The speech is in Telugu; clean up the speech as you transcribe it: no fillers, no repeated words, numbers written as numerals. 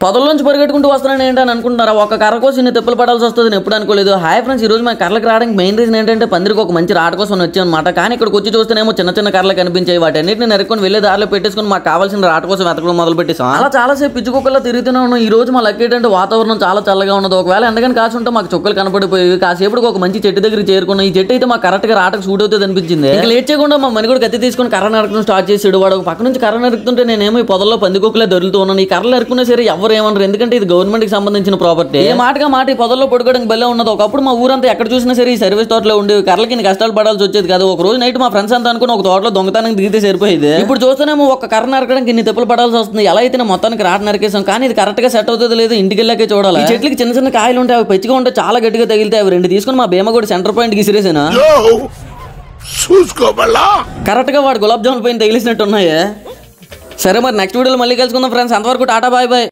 పొదల్లోంచి పరిగెట్టుకుంటూ వస్తున్నాను ఏంటని అనుకుంటున్నారా? ఒక కర్ర కోసం ఇన్ని తిప్పలు పడాల్సి వస్తుంది ఎప్పుడు అనుకోలేదు. హాయ్ ఫ్రెండ్స్, ఈ రోజు మన కర్రలకు రావడానికి మెయిన్ రీజన్ ఏంటంటే పందిరికి ఒక మంచి రాట కోసం వచ్చాం అనమాట. కానీ ఇక్కడికి వచ్చి చూస్తేనేమో చిన్న చిన్న కర్రలు కనిపించాయి. వాటన్నిటిని నరుకొని వెళ్ళే దారిలో పెట్టేసుకుని మాకు కావాల్సిన రాట కోసం వెతకడం మొదలు పెట్టేసాం. అలా చాలాసేపు పిచ్చి కుక్కల్లో తిరుగుతూనే ఉన్నాం. ఈ రోజు మా లక్ ఏంటంటే వాతావరణం చాలా చల్లగా ఉన్నది. ఒకవేళ ఎండగానే కాసి ఉంటే మాకు చుక్కలు కనపడిపోయి కాసేపటికి ఒక మంచి చెట్టు దగ్గరికి చేరుకున్నాం. ఈ చెట్టు అయితే మాకు కరెక్ట్ గా రాటకు సూట్ అవుతుంది అనిపించింది. ఇంకా లేట్ చేయకుండా మా మని కూడా కత్తి తీసుకుని కర్ర నరకడం స్టార్ట్ చేసాడు. వాడు ఒక పక్క నుంచి కర్ర నరుకుతుంటే నేనేమో ఈ పొదల్లో పందికొక్కలే దొరుకుతూ ఉన్నాను. ఈ కర్రలు నరుకునే సరే ఎవరు ఏమన్నారు, ఎందుకంటే ఇది గవర్నమెంట్ కి సంబంధించిన ప్రాపర్టీ. ఏ మాటగా మాట ఈ పొదల్లో పడుకోవడానికి బల్లే ఉన్నది. ఒకప్పుడు మా ఊరంతా ఎక్కడ చూసినా సరే ఈ సర్వీస్ తోటలో ఉండేవి. కర్రలకి ఇన్ని కష్టాలు పడాల్సి వచ్చేది కాదు. ఒక రోజు నైట్ మా ఫ్రెండ్స్ అంతా అనుకుని ఒక తోటలో దొంగతనానికి దిగితే సరిపోయేది. ఇప్పుడు చూస్తేనేమో ఒక కర్ర నరకడానికి ఇన్ని తిప్పలు పడాల్సి వస్తుంది. ఎలా అయితే మొత్తానికి రాట నరికేసాం, కానీ ఇది కరెక్ట్ గా సెట్ అవుతుంది లేదు ఇంటికి వెళ్ళాకే చూడాలి. ఈ చెట్లకి చిన్న చిన్న కాయలు ఉంటాయి, అవి పచ్చిగా ఉంటే చాలా గట్టిగా తగిలితే అవి రెండు తీసుకుని మా భీమగూడ సెంటర్ పాయింట్ కి ఇసిరేసాను. కరెక్ట్ గా వాడు గులాబ్ జామున్ పైన తగిలిసినట్టు ఉన్నాయి. సరే మరి నెక్స్ట్ వీడియోలో మళ్ళీ కలుసుకుందాం ఫ్రెండ్స్. అంతవరకు టాటా బాయ్ బాయ్.